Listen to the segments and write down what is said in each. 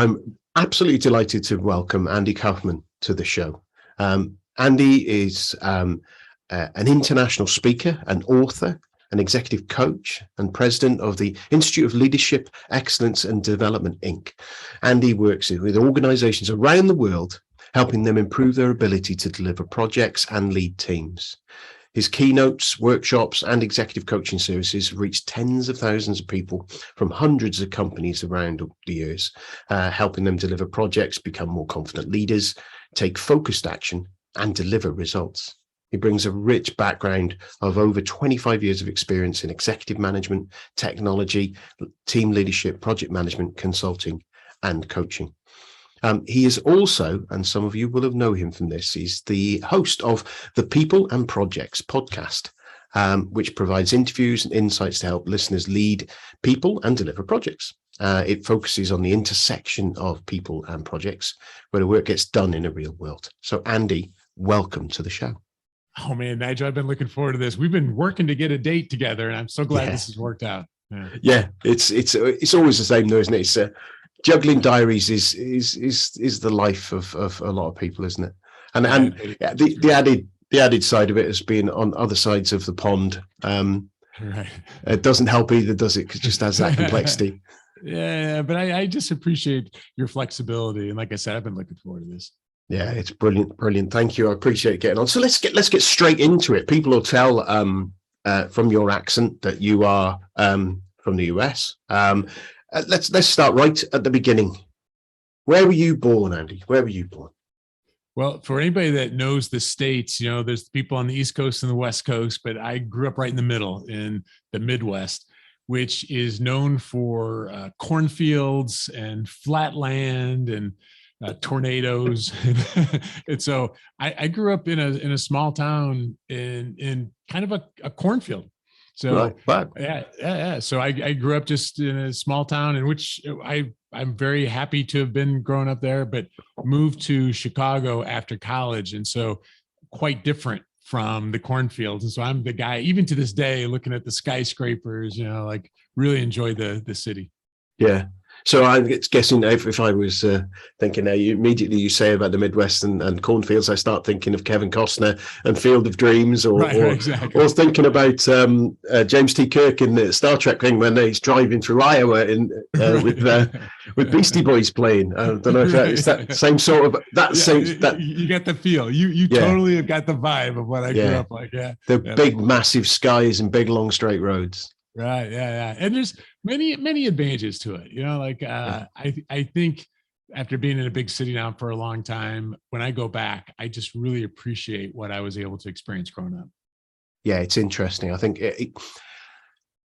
I'm absolutely delighted to welcome Andy Kaufman to the show. Andy is an international speaker, an author, an executive coach, and president of the Institute of Leadership, Excellence and Development, Inc. Andy works with organizations around the world, helping them improve their ability to deliver projects and lead teams. His keynotes, workshops, and executive coaching services have reached tens of thousands of people from hundreds of companies around the years, helping them deliver projects, become more confident leaders, take focused action, and deliver results. He brings a rich background of over 25 years of experience in executive management, technology, team leadership, project management, consulting, and coaching. He is also, and some of you will have known him from this, he's the host of the People and Projects podcast, which provides interviews and insights to help listeners lead people and deliver projects. It focuses on the intersection of people and projects, where the work gets done in a real world. So Andy, welcome to the show. Oh man, Nigel, I've been looking forward to this. We've been working to get a date together, and I'm so glad this has worked out. Yeah, it's always the same though, isn't it? It's juggling diaries is the life of a lot of people, isn't it? And the added side of it has been on other sides of the pond. Right. It doesn't help either, does it? Because it just has that complexity. Yeah, but I just appreciate your flexibility, and like I said, I've been looking forward to this. Yeah, it's brilliant. Thank you. I appreciate getting on. So let's get straight into it. People will tell from your accent that you are from the US. Let's start right at the beginning. Where were you born, Andy? Where were you born? Well, for anybody that knows the States, there's people on the East Coast and the West Coast, but I grew up right in the middle in the Midwest, which is known for cornfields and flat land and tornadoes. And so I grew up in a small town in kind of a cornfield. So yeah. So I grew up just in a small town in which I'm very happy to have been growing up there, but moved to Chicago after college. And so quite different from the cornfields. And so I'm the guy, even to this day, looking at the skyscrapers, like really enjoy the city. Yeah. So I'm guessing if I was thinking now, you say about the Midwest and cornfields, I start thinking of Kevin Costner and Field of Dreams, or thinking about James T. Kirk in the Star Trek thing when he's driving through Iowa with Beastie Boys playing. I don't know if it's that same sort of you get the feel. You totally have got the vibe of what I grew up like. Yeah, big massive skies and big long straight roads. Right. Yeah. And there's many advantages to it. I think after being in a big city now for a long time, when I go back, I just really appreciate what I was able to experience growing up. Yeah, it's interesting. I think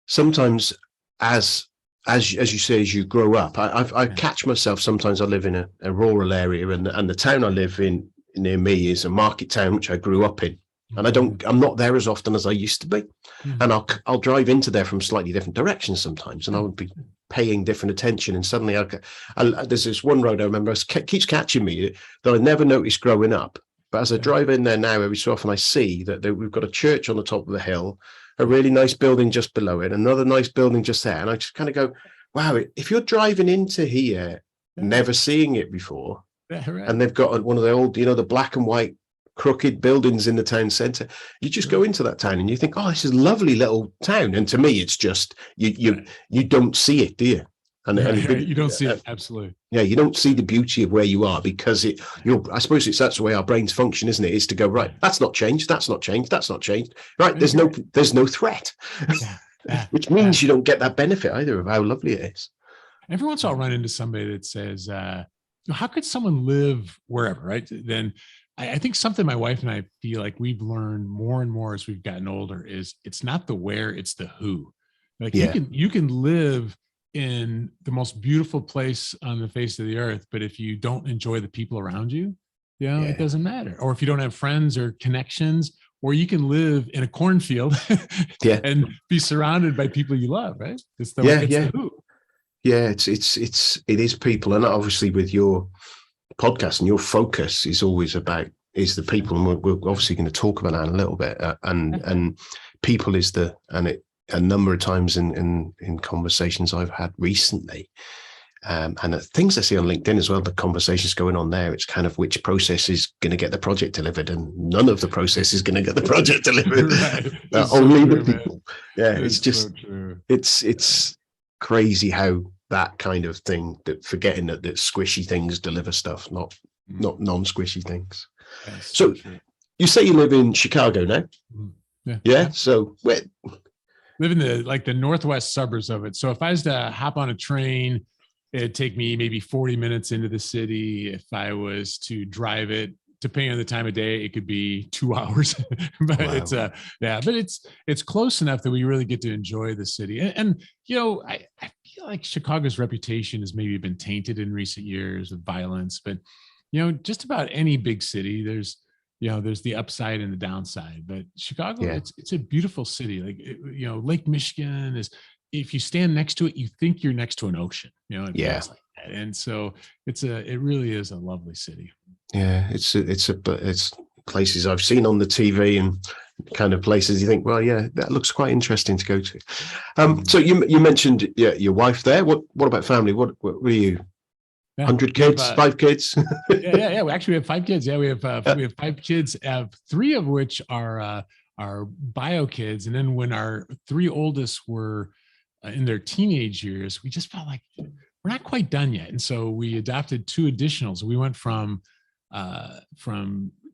sometimes as you say, as you grow up, I catch myself, sometimes I live in a rural area, and the town I live in near me is a market town, which I grew up in. And I'm not there as often as I used to be. Mm-hmm. And I'll drive into there from slightly different directions sometimes, and I would be paying different attention. And suddenly there's this one road I remember keeps catching me that I never noticed growing up. But as I drive in there now, every so often I see that we've got a church on the top of the hill, a really nice building just below it, another nice building just there. And I just kind of go, wow, if you're driving into here, never seeing it before, and they've got one of the old, the black and white crooked buildings in the town centre, you just go into that town and you think, oh, this is a lovely little town. And to me, it's just you don't see it, do you? And you don't see it, absolutely. Yeah, you don't see the beauty of where you are, because I suppose that's the way our brains function, isn't it? Is to go, right, that's not changed, that's not changed, that's not changed. Right, there's no threat, which means you don't get that benefit either of how lovely it is. Every once in a while, I'll run into somebody that says, how could someone live wherever, right? Then I think something my wife and I feel like we've learned more and more as we've gotten older is it's not the where, it's the who. Like you can live in the most beautiful place on the face of the earth, but if you don't enjoy the people around you, it doesn't matter. Or if you don't have friends or connections, or you can live in a cornfield and be surrounded by people you love, right? It's the who. Yeah, it is people. And obviously with your podcast and your focus is always is the people, and we're obviously going to talk about that in a little bit, and people is a number of times in conversations I've had recently, and the things I see on LinkedIn as well, the conversations going on there, it's kind of which process is going to get the project delivered, and none of the process is going to get the project delivered. Right. Only So the true, people. Yeah, it's just, so true. it's crazy how that kind of thing, that forgetting that squishy things deliver stuff, not non-squishy things. Yes, So true. you say you live in Chicago now? Yeah. So where? Live in the northwest suburbs of it. So if I was to hop on a train, it'd take me maybe 40 minutes into the city. If I was to drive it, depending on the time of day, it could be 2 hours. But Wow. it's close enough that we really get to enjoy the city. And I feel like Chicago's reputation has maybe been tainted in recent years with violence. But just about any big city, there's the upside and the downside. But Chicago, it's a beautiful city. Like Lake Michigan is, if you stand next to it, you think you're next to an ocean. It feels like that. And so it really is a lovely city. Yeah, it's places I've seen on the TV and kind of places you think, well, yeah, that looks quite interesting to go to. So you mentioned your wife there. What about family? What were you? 100 kids, 5 kids? Yeah. We actually have 5 kids. Yeah, we have 5 kids, 3 of which are bio kids. And then when our 3 oldest were in their teenage years, we just felt like we're not quite done yet. And so we adopted 2 additionals. We went from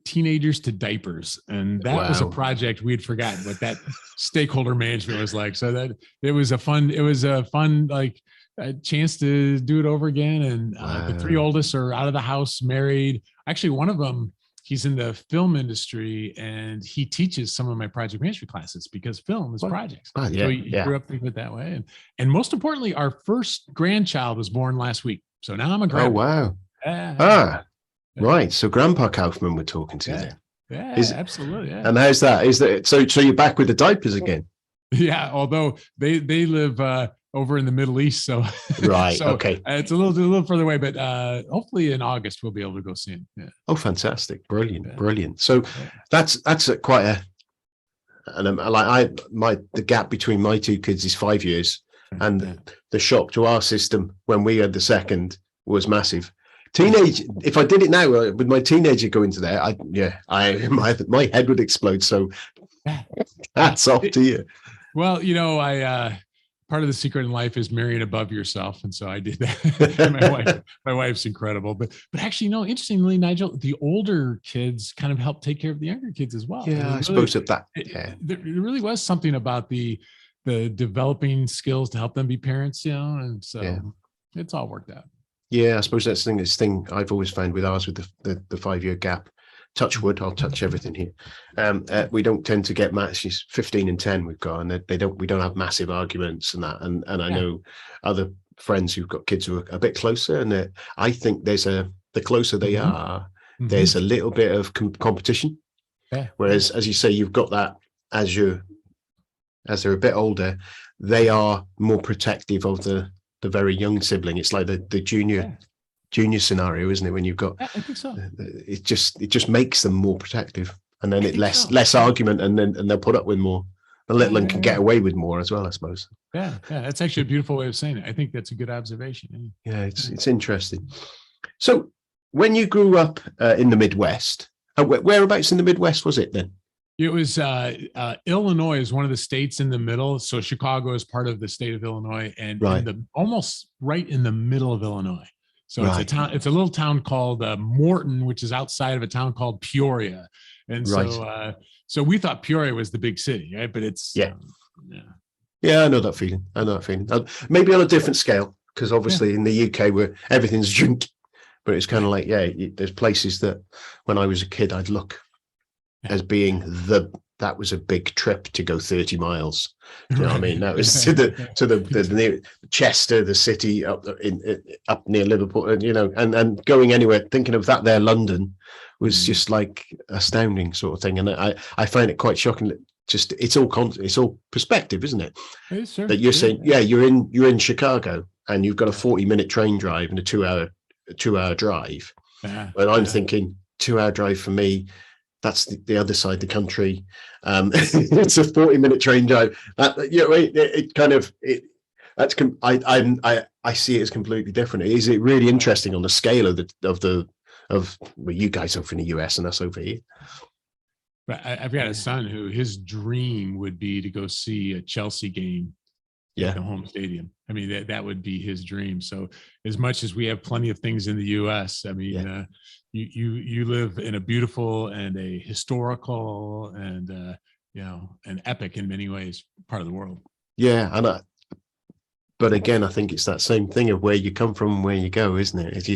teenagers to diapers, and that was a project we had forgotten what that stakeholder management was like. So that it was a fun like a chance to do it over again. And the 3 oldest are out of the house, married. Actually, one of them, he's in the film industry, and he teaches some of my project management classes because film is projects. So he grew up thinking it that way. And most importantly, our first grandchild was born last week. So now I'm a grandpa. Oh, wow. Right. So Grandpa Kaufman we're talking to then. Yeah, absolutely. Yeah. And how's that? Is that so you're back with the diapers again? Yeah, although they live over in the Middle East, so right. So okay. It's a little further away, but hopefully in August we'll be able to go see him. Yeah. Oh, fantastic! Brilliant. So that's quite a, and the gap between my 2 kids is 5 years, and the shock to our system when we had the second was massive. Teenage, if I did it now with my teenager going to there, my head would explode. So that's off to you. Well, I part of the secret in life is marrying above yourself, and so I did that. my wife's incredible, but actually, interestingly, Nigel, the older kids kind of help take care of the younger kids as well. Yeah, I suppose that. There really was something about the developing skills to help them be parents, and so it's all worked out. Yeah, I suppose that's the thing I've always found with ours, with the 5-year gap. Touch wood, I'll touch everything here. We don't tend to get matches. 15 and 10 we've got, and we don't have massive arguments and that. And I know other friends who've got kids who are a bit closer, and I think the closer they are, there's a little bit of competition. Yeah. Whereas, as you say, you've got that as they're a bit older, they are more protective of the very young sibling. It's like the junior scenario, isn't it? When you've got, I think so. It just makes them more protective, and then less argument, and they'll put up with more. The little one can get away with more as well, I suppose. Yeah, that's actually a beautiful way of saying it. I think that's a good observation. Yeah, it's interesting. So, when you grew up in the Midwest, whereabouts in the Midwest was it then? It was Illinois is one of the states in the middle. So Chicago is part of the state of Illinois, and almost right in the middle of Illinois. So it's a town. It's a little town called Morton, which is outside of a town called Peoria. And so we thought Peoria was the big city, right? But it's Yeah, I know that feeling. Maybe on a different scale, because obviously in the UK where everything's drink, but it's kind of like there's places that when I was a kid I'd look as being that was a big trip to go 30 miles. Do you know what I mean? That was to the near Chester, the city up near Liverpool, and going anywhere, thinking of that there, London was just like astounding sort of thing. And I find it quite shocking that it's all perspective, isn't it? It is, sir. That you're saying, you're in Chicago and you've got a 40-minute train drive and a 2-hour drive. And I'm thinking 2-hour drive for me, that's the other side of the country. It's a I see it as completely different. Is it really interesting on the scale of well, you guys over in the US and us over here? But I've got a son who his dream would be to go see a Chelsea game at the home stadium. I mean, that would be his dream. So as much as we have plenty of things in the US, I mean, you live in a beautiful and a historical and an epic in many ways part of the world. Yeah, and but again, I think it's that same thing of where you come from and where you go, isn't it?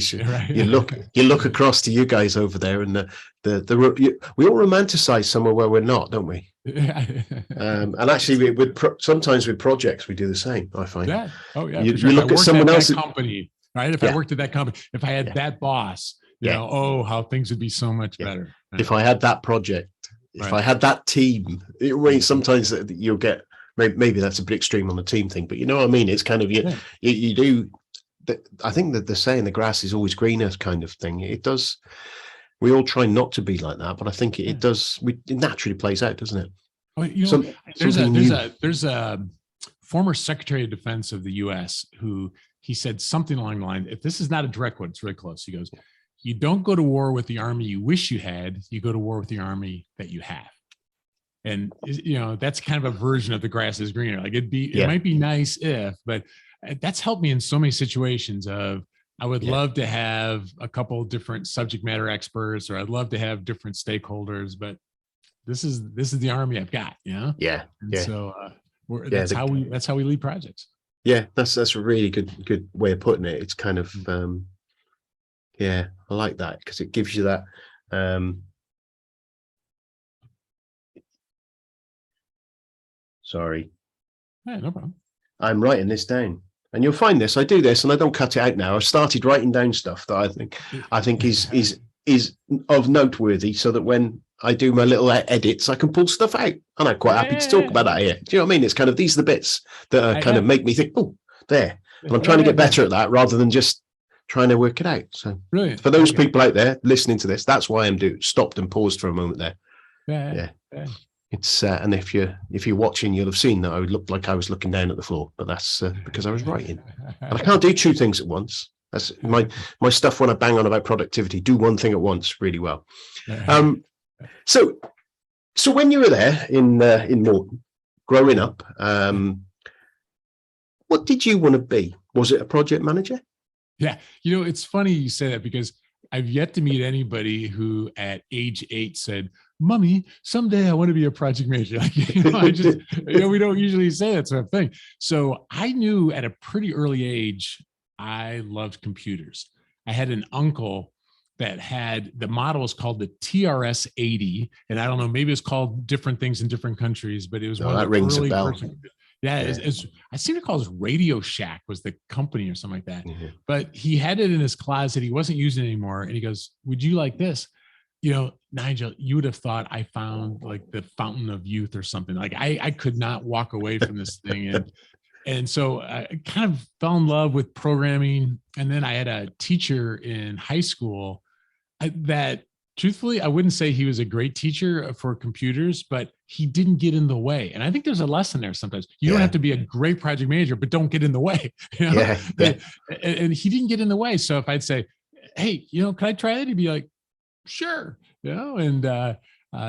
You look across to you guys over there, and we all romanticize somewhere where we're not, don't we? And actually, sometimes with projects, we do the same. I find. Yeah. Oh yeah. You look at someone else's company, right? If I worked at that company, if I had that boss, you know, how things would be so much better. Right? If I had that project, if I had that team, sometimes you'll get. Maybe that's a bit extreme on the team thing, but you know what I mean? It's kind of you do. I think that the saying the grass is always greener kind of thing. It does. We all try not to be like that, but I think it does. It naturally plays out, doesn't it? Well, you know, there's a former Secretary of Defense of the U.S. who he said something along the line. If this is not a direct quote, it's really close. He goes, "You don't go to war with the army you wish you had. You go to war with the army that you have." And, you know, that's kind of a version of the grass is greener. Like it might be nice but that's helped me in so many situations of, I would love to have a couple different subject matter experts, or I'd love to have different stakeholders, but this is the army I've got, you know? Yeah. And so that's how we lead projects. Yeah. That's a really good way of putting it. It's kind of, I like that because it gives you that, sorry. Yeah, no problem. I'm writing this down, and you'll find this. I do this, and I don't cut it out now. I've started writing down stuff that I think is of noteworthy, so that when I do my little edits, I can pull stuff out, and I'm quite happy to talk about that here. Do you know what I mean? It's kind of these are the bits that are kind of make me think, oh, there. And I'm trying to get better at that rather than just trying to work it out. So, brilliant. For those people out there listening to this, that's why I'm stopped and paused for a moment there. Yeah. It's and if you're watching, you'll have seen that I would look like I was looking down at the floor, but that's because I was writing. And I can't do two things at once. That's my stuff when I bang on about productivity. Do one thing at once really well. So when you were there in Morton, growing up, what did you want to be? Was it a project manager? Yeah, you know, it's funny you say that because I've yet to meet anybody who at age 8 said, "Mommy, someday I want to be a project manager." Like, we don't usually say that sort of thing. So I knew at a pretty early age, I loved computers. I had an uncle that had, the model was called the TRS-80. And I don't know, maybe it's called different things in different countries, but it was one of the rings early a bell. I seem to call it Radio Shack was the company or something like that. Mm-hmm. But he had it in his closet. He wasn't using it anymore. And he goes, "Would you like this?" You know, Nigel, you would have thought I found like the fountain of youth or something. Like I could not walk away from this thing. And so I kind of fell in love with programming. And then I had a teacher in high school that truthfully, I wouldn't say he was a great teacher for computers, but he didn't get in the way. And I think there's a lesson there sometimes. You don't have to be a great project manager, but don't get in the way. You know? And he didn't get in the way. So if I'd say, "Hey, you know, can I try that?" He'd be like, "Sure." You know, and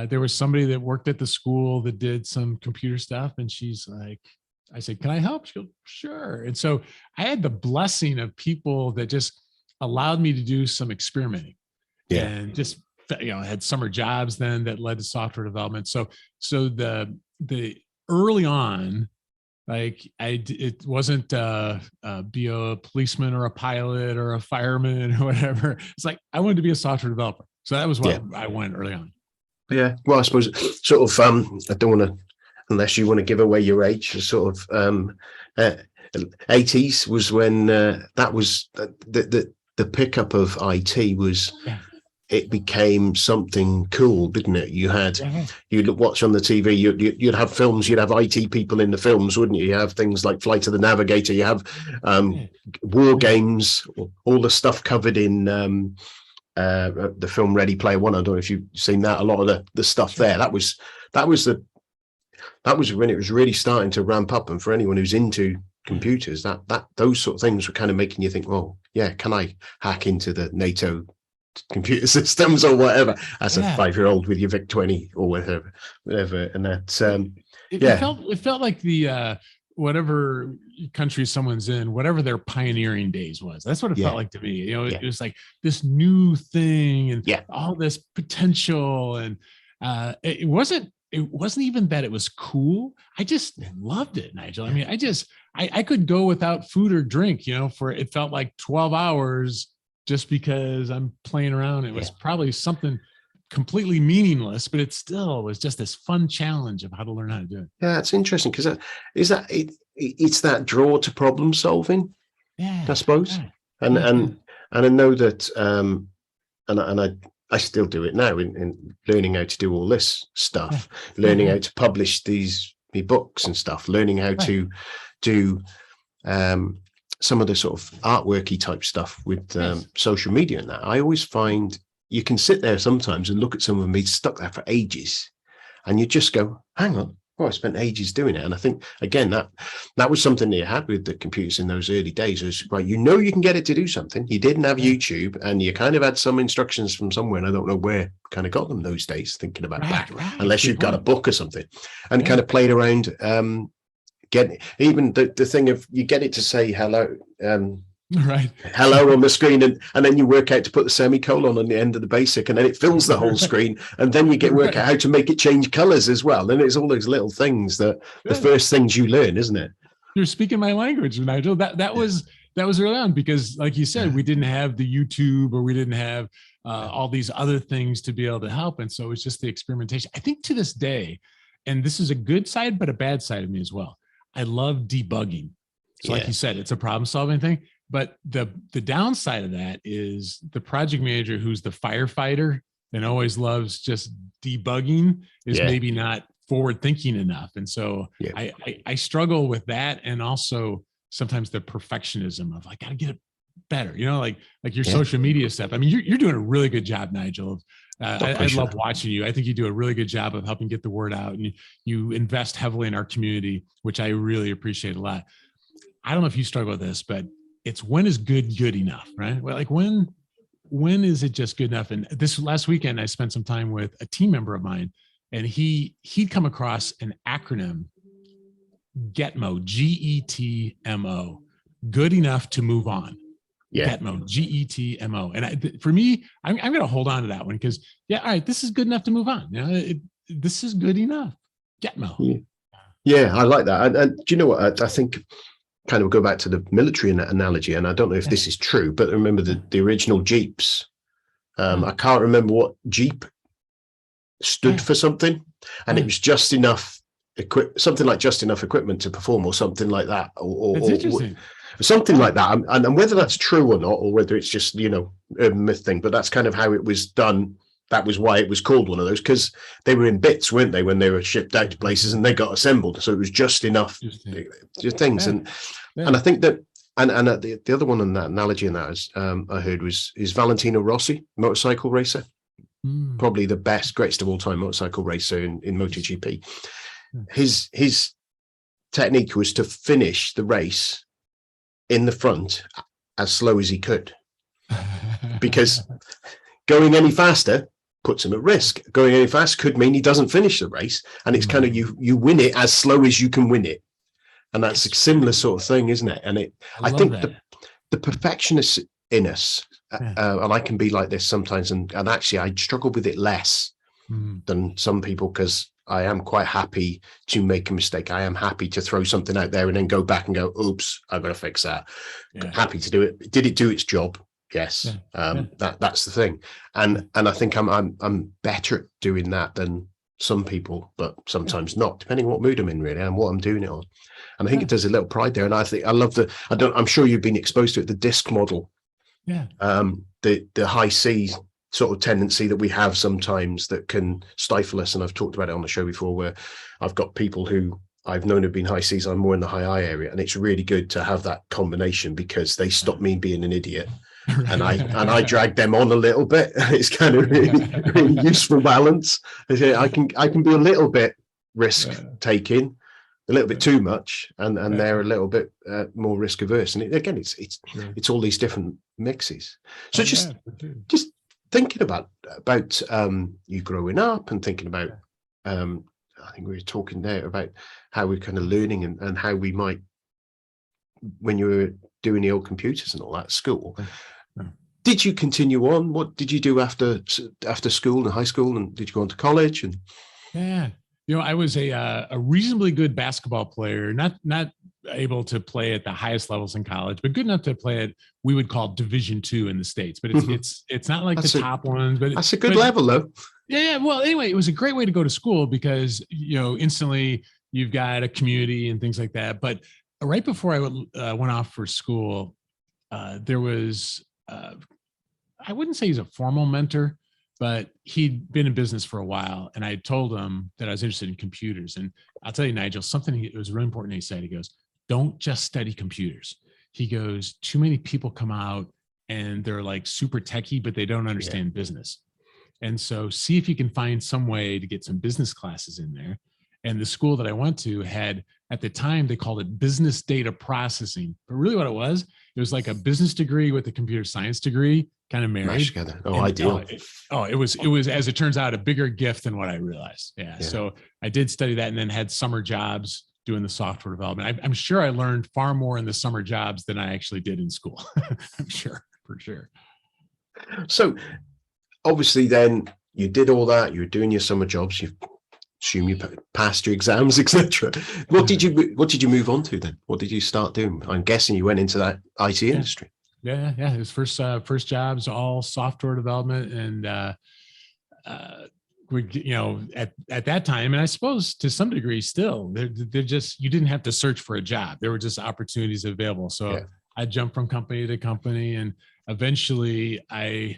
there was somebody that worked at the school that did some computer stuff. And she's like, I said, "Can I help?" She goes, "Sure." And so I had the blessing of people that just allowed me to do some experimenting and just, you know, I had summer jobs then that led to software development. So the early on, like it wasn't be a policeman or a pilot or a fireman or whatever. It's like, I wanted to be a software developer. So that was what I wanted early on. Yeah. Well, I suppose sort of, I don't want to, unless you want to give away your age, sort of 80s was when that was the pickup of IT was, it became something cool, didn't it? You had, you'd watch on the TV, you'd have films, you'd have IT people in the films, wouldn't you? You have things like Flight of the Navigator, you have war games, all the stuff covered in the film Ready Player One. I don't know if you've seen that. A lot of the stuff there, that was when it was really starting to ramp up. And for anyone who's into computers, that those sort of things were kind of making you think, well, yeah, can I hack into the NATO computer systems or whatever as a 5-year-old with your VIC 20 or whatever. And that it felt like the whatever country someone's in, whatever their pioneering days was. That's what it felt like to me. You know, it was like this new thing and all this potential. And it wasn't even that it was cool. I just loved it, Nigel. I mean, I could go without food or drink, you know, for it felt like 12 hours just because I'm playing around. It was probably something completely meaningless, but it still was just this fun challenge of how to learn how to do it. Yeah, it's interesting because it's that draw to problem solving, I suppose. And I know that, and I still do it now in learning how to do all this stuff, learning how to publish these books and stuff, learning how to do some of the sort of artworky type stuff with social media and that. I always find you can sit there sometimes and look at someone and be stuck there for ages, and you just go, hang on, I spent ages doing it. And I think, again, that was something that you had with the computers in those early days, is right, you know, you can get it to do something. You didn't have YouTube, and you kind of had some instructions from somewhere, and I don't know where kind of got them those days, thinking about that, unless you've got a book or something, and kind of played around, get even the thing of you get it to say hello, hello on the screen, and then you work out to put the semicolon on the end of the basic, and then it fills the whole screen, and then you work out how to make it change colors as well. And it's all those little things that the first things you learn, isn't it? You're speaking my language, Nigel. That was early on, because like you said, we didn't have the YouTube, or we didn't have all these other things to be able to help. And so it's just the experimentation. I think to this day, and this is a good side, but a bad side of me as well, I love debugging. So like you said, it's a problem solving thing. But the downside of that is the project manager who's the firefighter and always loves just debugging is maybe not forward thinking enough. And so I struggle with that. And also sometimes the perfectionism of, I got to get it better, you know, like your social media stuff. I mean, you're doing a really good job, Nigel. I love watching you. I think you do a really good job of helping get the word out, and you invest heavily in our community, which I really appreciate a lot. I don't know if you struggle with this, but it's when is good enough, right? Well, like when is it just good enough? And this last weekend, I spent some time with a team member of mine, and he'd come across an acronym, GETMO, GETMO, good enough to move on. GETMO, GETMO. And for me, I'm going to hold on to that one, because all right, this is good enough to move on. You know, this is good enough. GETMO. Yeah, I like that. And do you know what? I think kind of go back to the military analogy, and I don't know if this is true, but remember the original Jeeps. I can't remember what Jeep stood for something, and it was just enough something like just enough equipment to perform, or something like that, or something like that. And whether that's true or not, or whether it's just, you know, urban myth thing, but that's kind of how it was done. That was why it was called one of those, because they were in bits, weren't they, when they were shipped out to places and they got assembled. So it was just enough things. And I think that, and the other one on that analogy in that is, I heard is Valentino Rossi, motorcycle racer, probably the greatest of all time motorcycle racer in MotoGP. His technique was to finish the race in the front as slow as he could, because going any faster puts him at risk. Going any fast could mean he doesn't finish the race, and it's kind of you win it as slow as you can win it, and that's a similar sort of thing, isn't it? And I think the perfectionist in us, and I can be like this sometimes, and actually I struggle with it less than some people, because I am quite happy to make a mistake. I am happy to throw something out there and then go back and go, oops, I've got to fix that. Happy to do it. Did it do its job? Yes. That's the thing. And I think I'm better at doing that than some people, but sometimes not, depending on what mood I'm in, really, and what I'm doing it on. And I think there's a little pride there. And I think I love I'm sure you've been exposed to it, the disc model. The high C sort of tendency that we have sometimes that can stifle us. And I've talked about it on the show before, where I've got people who I've known have been high C's. I'm more in the high I area. And it's really good to have that combination, because they stop me being an idiot. And I drag them on a little bit. It's kind of really useful balance. I can be a little bit risk taking, a little bit too much, and they're a little bit more risk averse. And again, it's all these different mixes. So just thinking about you growing up and thinking about, I think we were talking there about how we're kind of learning and how we might, when you were doing the old computers and all that at school, did you continue on? What did you do after school and high school? And did you go on to college? And I was a reasonably good basketball player, not able to play at the highest levels in college, but good enough to play at, we would call Division II in the States, but it's not like that's the top ones, but that's a good level though. Yeah. Well, anyway, it was a great way to go to school because, instantly you've got a community and things like that. But right before I went off for school, there was, I wouldn't say he's a formal mentor, but he'd been in business for a while. And I told him that I was interested in computers. And I'll tell you, Nigel, it was really important. He said, he goes, don't just study computers. He goes, too many people come out and they're like super techie, but they don't understand business. And so see if you can find some way to get some business classes in there. And the school that I went to had, at the time, they called it business data processing. But really what it was like a business degree with a computer science degree kind of married together. Ideal. It was, as it turns out, a bigger gift than what I realized. Yeah. So I did study that and then had summer jobs doing the software development. I'm sure I learned far more in the summer jobs than I actually did in school. I'm sure, for sure. So obviously then you did all that, you were doing your summer jobs, you assume you passed your exams, etc. What did you move on to then? What did you start doing? I'm guessing you went into that IT industry. Yeah. It was first jobs, all software development, and at that time, and I suppose to some degree still, they're just, you didn't have to search for a job. There were just opportunities available. So I jumped from company to company, and eventually I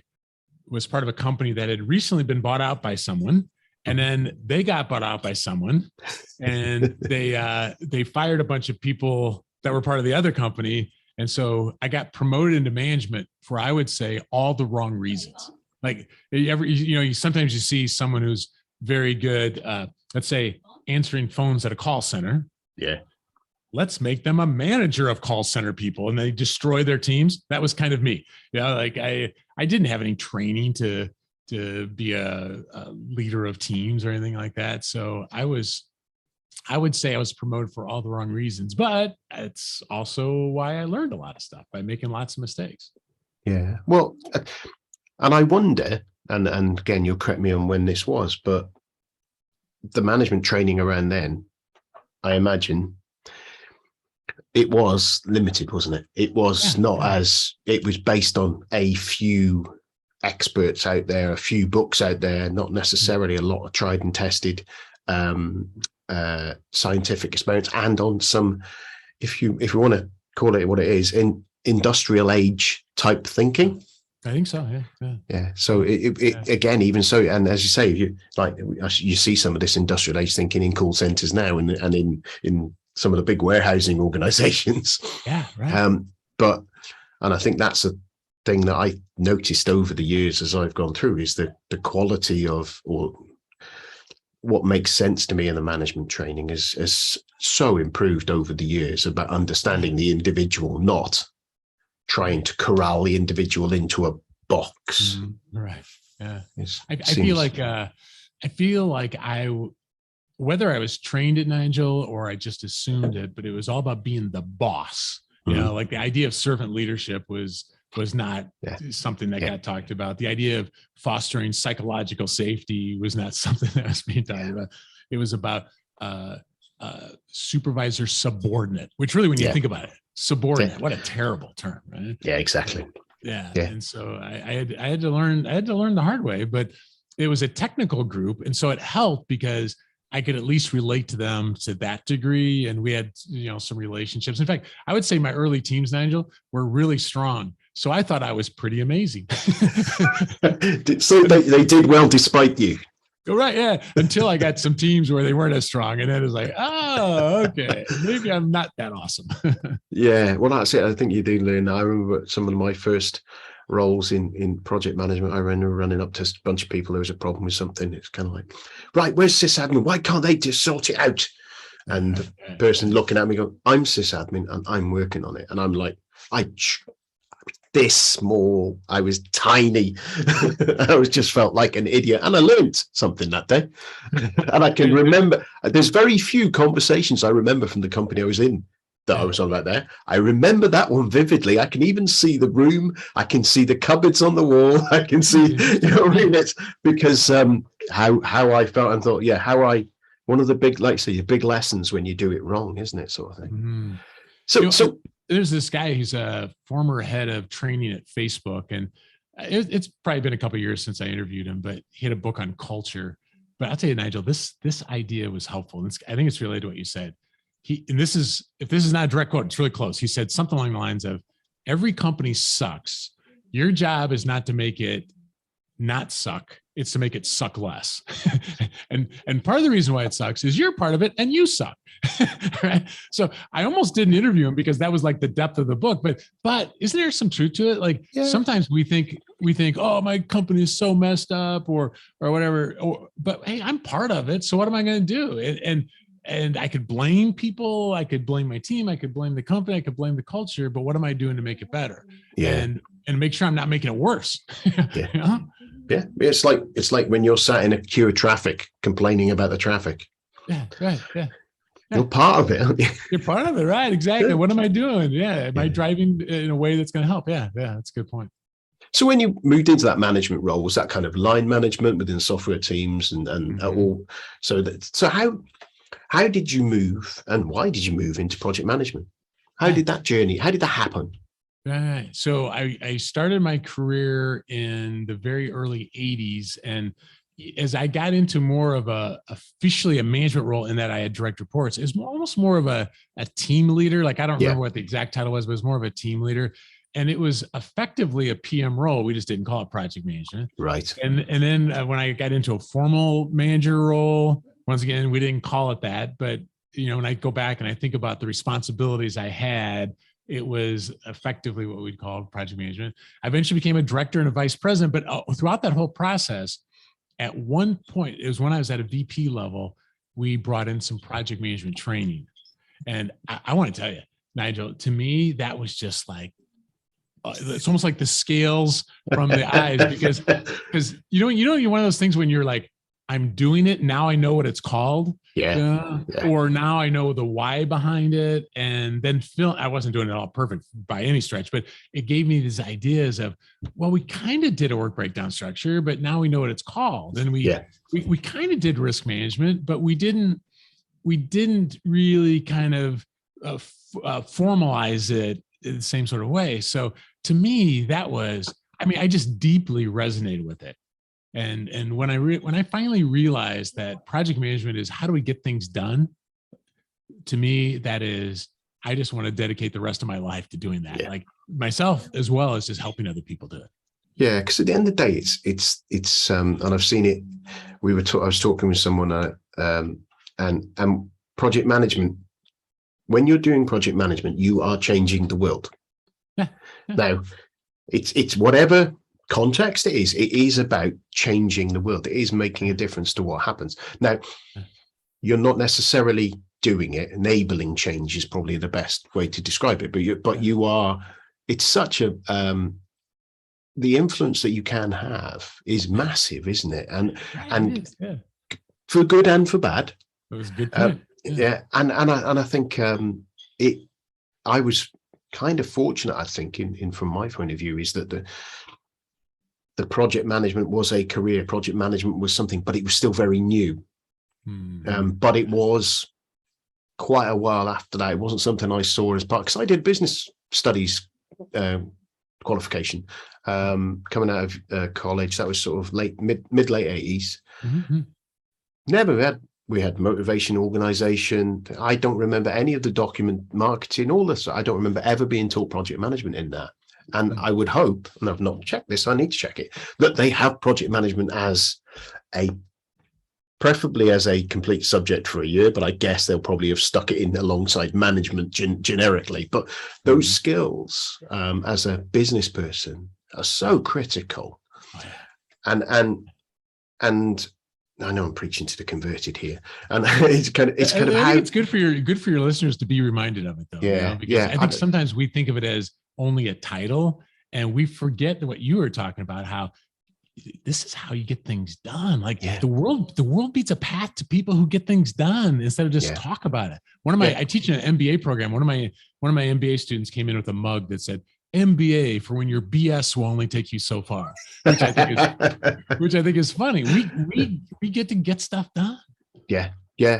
was part of a company that had recently been bought out by someone. And then they got bought out by someone, and they fired a bunch of people that were part of the other company. And so I got promoted into management for, I would say, all the wrong reasons. Like sometimes you see someone who's very good, let's say answering phones at a call center. Yeah. Let's make them a manager of call center people, and they destroy their teams. That was kind of me. Like I didn't have any training to be a leader of teams or anything like that. So I would say I was promoted for all the wrong reasons, but it's also why I learned a lot of stuff by making lots of mistakes. Yeah. Well, and I wonder, and again, you'll correct me on when this was, but the management training around then, I imagine it was limited, wasn't it? It was it was based on a few experts out there, a few books out there, not necessarily a lot of tried and tested scientific experience, and on some, if you want to call it what it is, in industrial age type thinking. I think so. Yeah. So it again, even so, and as you say, you see some of this industrial age thinking in call centers now, and in some of the big warehousing organizations. Yeah. Right. And I think that's a thing that I noticed over the years as I've gone through, is the quality of, or what makes sense to me in the management training is so improved over the years about understanding the individual, not trying to corral the individual into a box. Right. Yeah. I feel like whether I was trained at Nigel or I just assumed it, but it was all about being the boss. Like the idea of servant leadership was not something that got talked about. The idea of fostering psychological safety was not something that was being talked about. It was about supervisor subordinate, which really, when you think about it, subordinate, what a terrible term, right? Yeah, exactly. Yeah. And so I had to learn the hard way, but it was a technical group. And so it helped because I could at least relate to them to that degree. And we had, some relationships. In fact, I would say my early teams, Nigel, were really strong. So I thought I was pretty amazing. So they did well despite you. Right. Yeah. Until I got some teams where they weren't as strong. And then it was like, oh, okay, maybe I'm not that awesome. Yeah. Well, that's it. I think you do learn. I remember some of my first roles in project management. I remember running up to a bunch of people. There was a problem with something. It's kind of like, right, where's sysadmin? Why can't they just sort it out? and the person looking at me go, I'm sysadmin and I'm working on it. And I'm like, this small, I was tiny. I was just felt like an idiot, and I learned something that day. And I can remember, there's very few conversations I remember from the company I was in that I was on right there. I remember that one vividly. I can even see the room. I can see the cupboards on the wall. I can see, you know what I mean? It's because how I felt and thought, one of the big, like say, the big lessons when you do it wrong, isn't it, sort of thing. Mm-hmm. So there's this guy who's a former head of training at Facebook, and it's probably been a couple of years since I interviewed him, but he had a book on culture. But I'll tell you, Nigel, this idea was helpful. I think it's related to what you said. If this is not a direct quote, it's really close. He said something along the lines of, every company sucks. Your job is not to make it not suck. It's to make it suck less. and part of the reason why it sucks is you're part of it and you suck. Right? So I almost didn't interview him because that was like the depth of the book. But isn't there some truth to it? Like sometimes we think, oh, my company is so messed up or whatever. But hey, I'm part of it. So what am I going to do? And I could blame people. I could blame my team. I could blame the company. I could blame the culture. But what am I doing to make it better? Yeah. And make sure I'm not making it worse. Yeah. You know? Yeah. It's like when you're sat in a queue of traffic complaining about the traffic. Yeah. Right. Yeah. You're part of it, aren't you? You're part of it, right? Exactly. Yeah. What am I doing? Yeah. Am I driving in a way that's going to help? Yeah. Yeah. That's a good point. So when you moved into that management role, was that kind of line management within software teams and all? So how did you move, and why did you move into project management? How did that happen? Right. So I started my career in the very early 80s. And as I got into more of officially a management role in that I had direct reports, it's almost more of a team leader. Like, I don't remember what the exact title was, but it was more of a team leader. And it was effectively a PM role. We just didn't call it project management. Right. And then when I got into a formal manager role, once again, we didn't call it that. But, when I go back and I think about the responsibilities I had, it was effectively what we'd call project management. I eventually became a director and a vice president, but throughout that whole process, at one point, it was when I was at a VP level, we brought in some project management training. And I want to tell you, Nigel, to me, that was just like, it's almost like the scales from the eyes, because you're one of those things when you're like, I'm doing it now, I know what it's called. Or now I know the why behind it. And then I wasn't doing it all perfect by any stretch, but it gave me these ideas of, well, we kind of did a work breakdown structure, but now we know what it's called. And we kind of did risk management, but we didn't really kind of formalize it in the same sort of way. So to me, I just deeply resonated with it. And when I finally realized that project management is how do we get things done, to me, that is, I just want to dedicate the rest of my life to doing that, like myself, as well as just helping other people do it. Yeah, because at the end of the day, it's and I've seen it. I was talking with someone, and project management. When you're doing project management, you are changing the world. Yeah. Now, it's whatever context it is about changing the world. It is making a difference to what happens. Now, you're not necessarily doing it. Enabling change is probably the best way to describe it. But you are. It's such a the influence that you can have is massive, isn't it? And for good and for bad. That was a good point. And I think I was kind of fortunate, I think, in from my point of view, is that the project management was a career. Project management was something, but it was still very new. But it was quite a while after that. It wasn't something I saw as part, because I did business studies qualification coming out of college. That was sort of mid late 80s. We had motivation, organization. I don't remember any of the document marketing, all this. I don't remember ever being taught project management in that. And I would hope, and I've not checked this, I need to check it, that they have project management as preferably as a complete subject for a year, but I guess they'll probably have stuck it in alongside management generically. But those skills as a business person are so critical. And I know I'm preaching to the converted here, and it's kind of I how think it's good for your listeners to be reminded of it, though. Yeah, because I think sometimes we think of it as only a title, and we forget what you were talking about, how this is how you get things done. Like the world beats a path to people who get things done instead of just talk about it. I teach an MBA program. One of my MBA students came in with a mug that said MBA for when your BS will only take you so far, which I think is funny. We get to get stuff done. Yeah,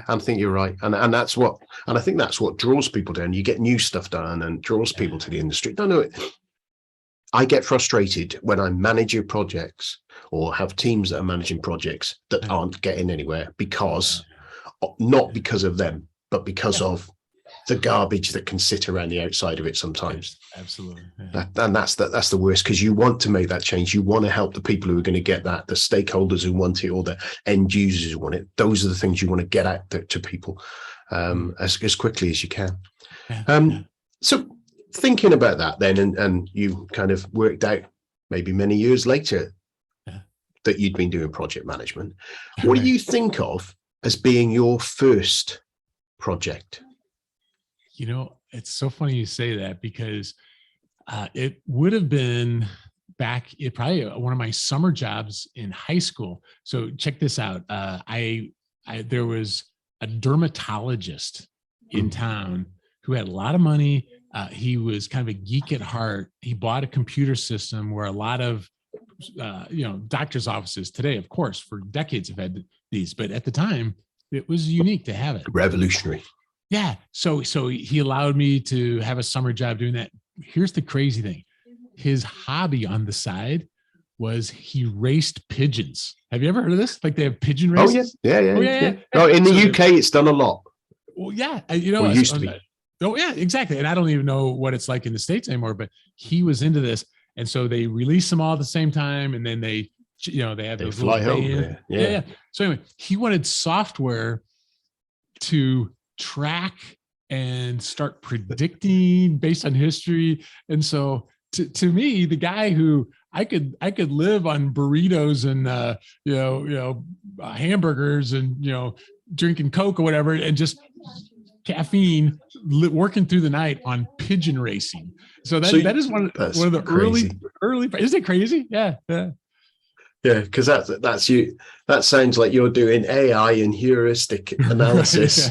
I think you're right, and I think that's what draws people down. You get new stuff done and draws people to the industry. No, I get frustrated when I manage your projects or have teams that are managing projects that aren't getting anywhere not because of them, but because of the garbage that can sit around the outside of it sometimes. Yes, absolutely. And that's the worst, because you want to make that change. You want to help the people who are going to get that, the stakeholders who want it, or the end users who want it. Those are the things you want to get out to people as quickly as you can. So thinking about that then, and you kind of worked out maybe many years later that you'd been doing project management. What do you think of as being your first project? It's so funny you say that, because it would have been probably one of my summer jobs in high school. So check this out. There was a dermatologist in town who had a lot of money. He was kind of a geek at heart. He bought a computer system where a lot of, doctors' offices today, of course, for decades have had these, but at the time it was unique to have it. Revolutionary. Yeah. So he allowed me to have a summer job doing that. Here's the crazy thing. His hobby on the side was he raced pigeons. Have you ever heard of this? Like they have pigeon races? Yeah. Oh, in the UK, it's done a lot. Well, yeah. It used to be. Oh, yeah, exactly. And I don't even know what it's like in the States anymore, but he was into this. And so they release them all at the same time. And then they have those fly home. Yeah. So anyway, he wanted software to track and start predicting based on history. And so to me, the guy who I could live on burritos and hamburgers and drinking Coke or whatever, and just caffeine, working through the night on pigeon racing. So that is one of the early. Isn't it crazy? Yeah. Because that's you. That sounds like you're doing AI and heuristic analysis.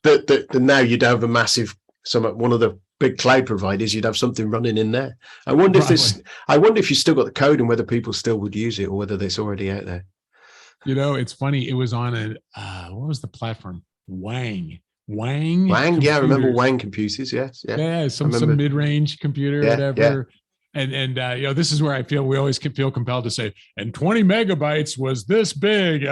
That now you'd have a massive, one of the big cloud providers, you'd have something running in there. I wonder if you still got the code and whether people still would use it or whether it's already out there. It's funny. It was on what was the platform? Wang. Yeah, I remember Wang computers. Yes. Yeah. Some mid-range computer, whatever. And this is where I feel we always feel compelled to say, and 20 megabytes was this big,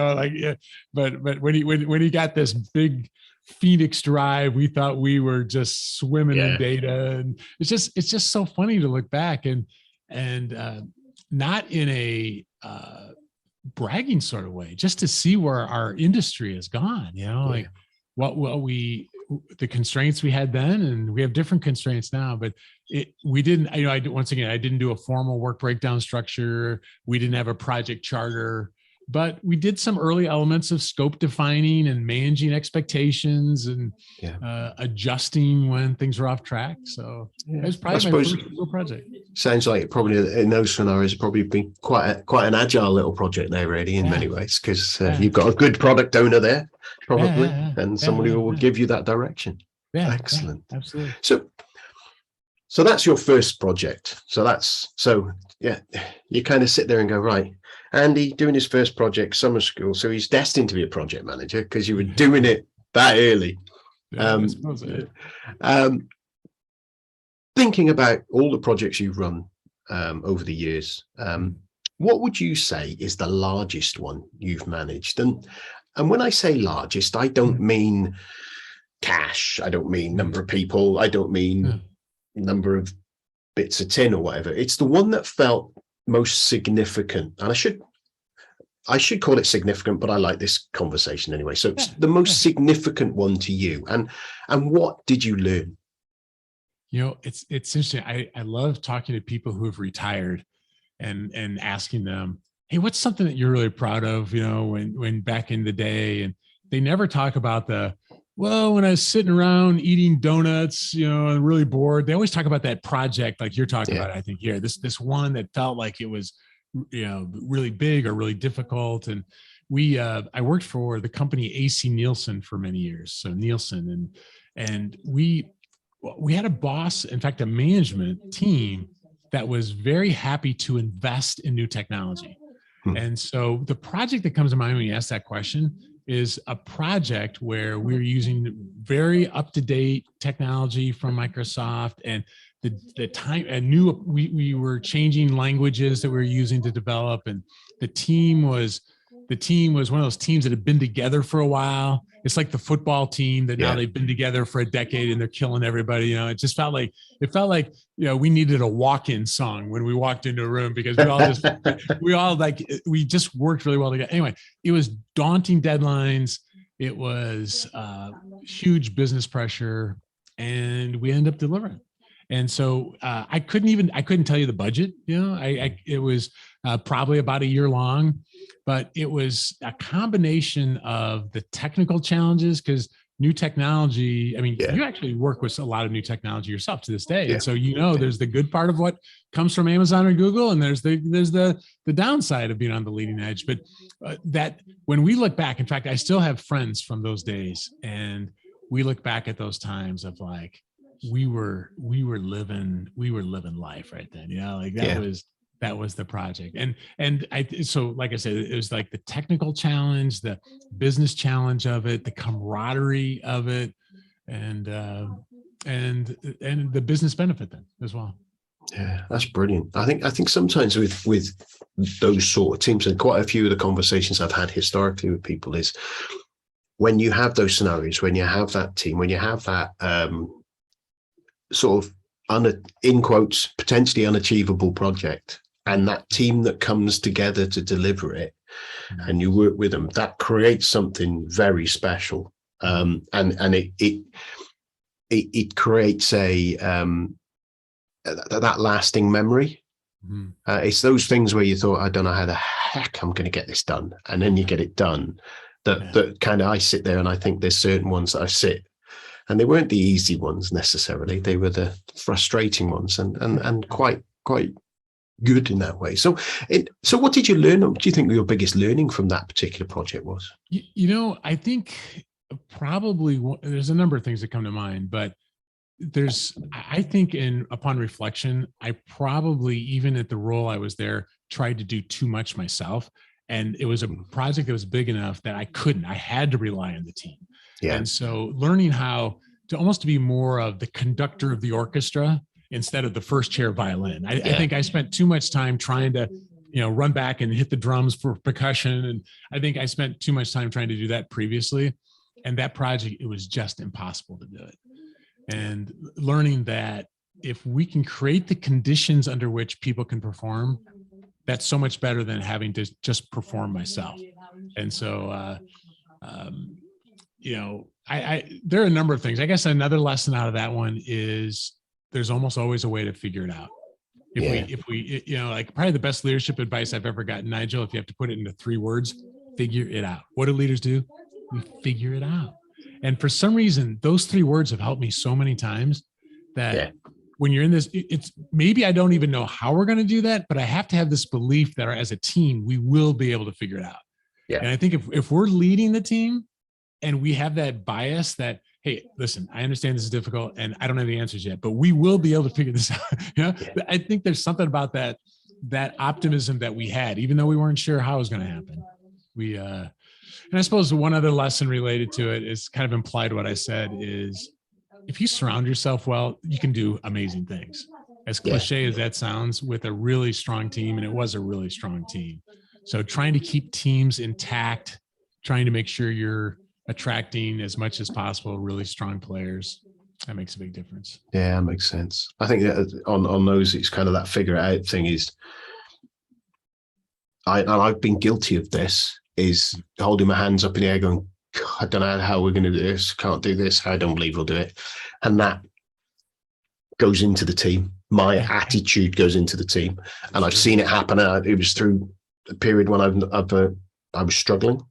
but when he got this big Phoenix drive, we thought we were just swimming in data. And it's just so funny to look back and not in a bragging sort of way, just to see where our industry has gone, like the constraints we had then, and we have different constraints now, but we didn't, I didn't do a formal work breakdown structure. We didn't have a project charter, but we did some early elements of scope defining and managing expectations and adjusting when things were off track. So it was probably my first real project. Sounds like it probably in those scenarios probably been quite an agile little project there, really, in many ways, because you've got a good product owner there, probably, and somebody who will give you that direction. Excellent. Absolutely. So that's your first project. You kind of sit there and go, right, Andy doing his first project, summer school. So he's destined to be a project manager because you were doing it that early. Thinking about all the projects you've run over the years, what would you say is the largest one you've managed? And when I say largest, I don't mean cash. I don't mean number of people. I don't mean number of bits of tin or whatever. It's the one that felt most significant. And I should call it significant, but I like this conversation anyway. So it's the most significant one to you. And what did you learn? It's interesting. I love talking to people who have retired and asking them, hey, what's something that you're really proud of, when back in the day? And they never talk about well, when I was sitting around eating donuts, and really bored. They always talk about that project like you're talking about, I think, here. This one that felt like it was, really big or really difficult. And I worked for the company AC Nielsen for many years. So Nielsen, and we had a boss, in fact, a management team that was very happy to invest in new technology. And so the project that comes to mind when you ask that question is a project where we're using very up-to-date technology from Microsoft, and the time and we were changing languages that we were using to develop, and the team was one of those teams that had been together for a while. It's like the football team that now they've been together for a decade and they're killing everybody. It just felt like we needed a walk-in song when we walked into a room, because we just worked really well together. Anyway, it was daunting deadlines. It was huge business pressure, and we ended up delivering. And so I couldn't tell you the budget. It was probably about a year long, but it was a combination of the technical challenges, because new technology, you actually work with a lot of new technology yourself to this day. And so, there's the good part of what comes from Amazon or Google, and there's the downside of being on the leading edge. But that when we look back, in fact, I still have friends from those days, and we look back at those times of like, we were living life right then. That was the project. So like I said, it was like the technical challenge, the business challenge of it, the camaraderie of it, and the business benefit then as well. Yeah, that's brilliant. I think sometimes with those sort of teams, and quite a few of the conversations I've had historically with people, is when you have those scenarios, when you have that team, when you have that sort of in quotes potentially unachievable project, and that team that comes together to deliver it, and you work with them, that creates something very special, and it creates that lasting memory. It's those things where you thought, I don't know how the heck I'm going to get this done, and then you get it done. That kind of, I sit there and I think there's certain ones that I sit, and they weren't the easy ones necessarily. They were the frustrating ones, and quite good in that way. So what did you learn? What do you think your biggest learning from that particular project was? I think probably there's a number of things that come to mind, but I think upon reflection, I probably, even at the role I was there, tried to do too much myself. And it was a project that was big enough that I had to rely on the team. Yeah. And so learning how to almost be more of the conductor of the orchestra instead of the first chair violin. I think I spent too much time trying to, run back and hit the drums for percussion. And I think I spent too much time trying to do that previously. And that project, it was just impossible to do it. And learning that if we can create the conditions under which people can perform, that's so much better than having to just perform myself. And so, there are a number of things. I guess another lesson out of that one is there's almost always a way to figure it out. If we, like probably the best leadership advice I've ever gotten, Nigel, if you have to put it into 3 words, figure it out. What do leaders do? We figure it out. And for some reason, those 3 words have helped me so many times that when you're in this, it's maybe I don't even know how we're going to do that, but I have to have this belief that as a team, we will be able to figure it out. Yeah. And I think if we're leading the team and we have that bias that, hey, listen, I understand this is difficult and I don't have the answers yet, but we will be able to figure this out. I think there's something about that optimism that we had, even though we weren't sure how it was going to happen. And I suppose one other lesson related to it is kind of implied what I said is if you surround yourself well, you can do amazing things. As cliche as that sounds, with a really strong team, and it was a really strong team. So trying to keep teams intact, trying to make sure you're attracting as much as possible really strong players, that makes a big difference. Yeah, that makes sense. I think that on those, it's kind of that figure it out thing is, I've been guilty of this, is holding my hands up in the air going, I don't know how we're going to do this, can't do this, I don't believe we'll do it. And that goes into the team. My attitude goes into the team. And I've seen it happen. It was through a period when I was struggling.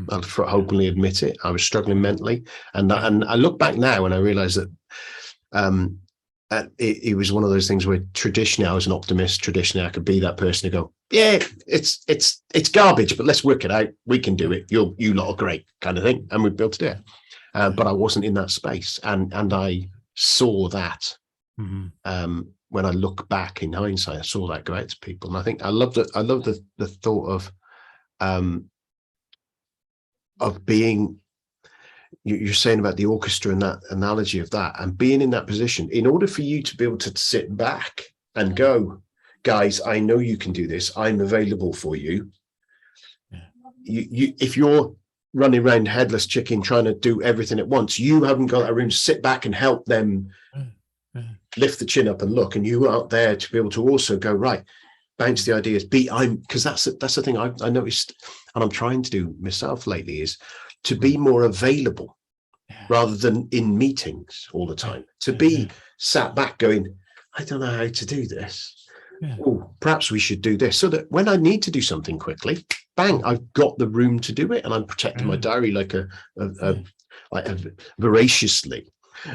I'll openly admit it. I was struggling mentally, and I look back now and I realize that it was one of those things where traditionally I was an optimist. Traditionally, I could be that person to go, yeah, it's garbage, but let's work it out. We can do it. You lot are great, kind of thing, and we built it. But I wasn't in that space, and I saw that. When I look back in hindsight, I saw that go out to people, and I think I love the thought of being. You're saying about the orchestra and that analogy of that, and being in that position. In order for you to be able to sit back and go, guys, I know you can do this. I'm available for you. You if you're running around headless chicken trying to do everything at once, you haven't got that room to sit back and help them lift the chin up and look, and you out there to be able to also go, right, bounce the ideas, because that's the thing I noticed, and I'm trying to do myself lately, is to be more available rather than in meetings all the time, to be sat back going, I don't know how to do this. Oh, perhaps we should do this, so that when I need to do something quickly, bang, I've got the room to do it, and I'm protecting my diary like voraciously,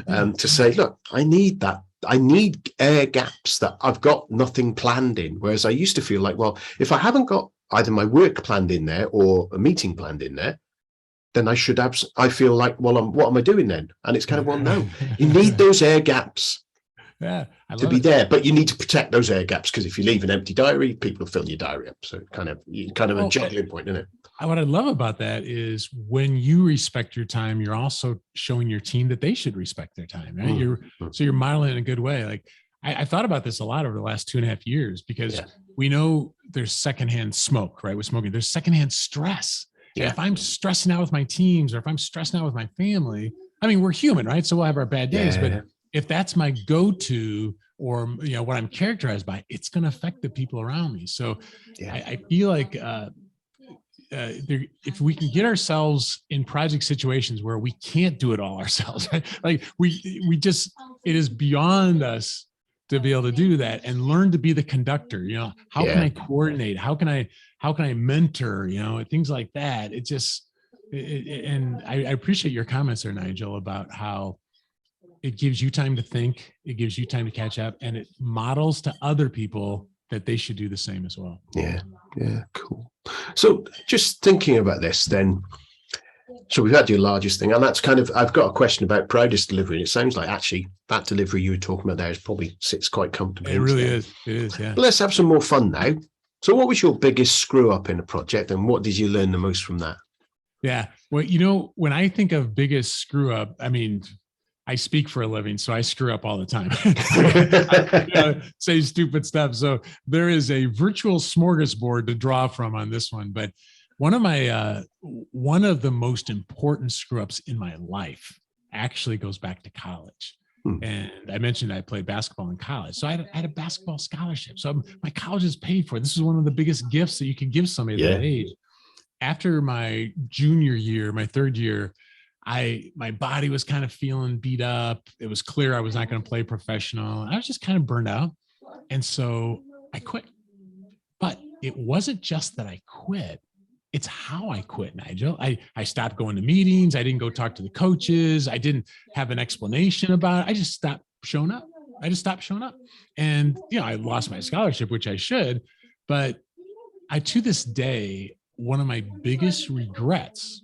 to say, look, I need that. I need air gaps that I've got nothing planned in. Whereas I used to feel like, well, if I haven't got either my work planned in there or a meeting planned in there, then I should have. I feel like, well, what am I doing then? And it's kind of, well, no, you need those air gaps. To be there, but you need to protect those air gaps, because if you leave an empty diary, people will fill your diary up. So kind of a juggling point, isn't it? What I love about that is when you respect your time, you're also showing your team that they should respect their time, right? So you're modeling in a good way. Like I thought about this a lot over the last 2.5 years, because we know there's secondhand smoke, right? With smoking, there's secondhand stress. And if I'm stressing out with my teams, or if I'm stressing out with my family, I mean, we're human, right? So we'll have our bad days, but if that's my go-to, or what I'm characterized by, it's going to affect the people around me. So I feel like if we can get ourselves in project situations where we can't do it all ourselves, right? Like we just, it is beyond us to be able to do that, and learn to be the conductor. How can I coordinate? How can I mentor? Things like that. It just, and I appreciate your comments there, Nigel, about how it gives you time to think, it gives you time to catch up, and it models to other people that they should do the same as well. Yeah, cool. So just thinking about this then, so we've had your largest thing, and that's kind of, I've got a question about proudest delivery, and it sounds like actually that delivery you were talking about there is probably sits quite comfortably. It really is. It is, yeah. But let's have some more fun now. So what was your biggest screw up in a project, and what did you learn the most from that? Yeah, well, when I think of biggest screw up, I mean, I speak for a living, so I screw up all the time. I say stupid stuff. So there is a virtual smorgasbord to draw from on this one. But one of the most important screw ups in my life actually goes back to college. And I mentioned I played basketball in college. So I had a basketball scholarship. So my college is paid for. This is one of the biggest gifts that you can give somebody at that age. After my junior year, my third year, my body was kind of feeling beat up. It was clear I was not going to play professional. I was just kind of burned out. And so I quit. But it wasn't just that I quit. It's how I quit, Nigel. I stopped going to meetings. I didn't go talk to the coaches. I didn't have an explanation about it. I just stopped showing up. And, I lost my scholarship, which I should. But to this day, one of my biggest regrets,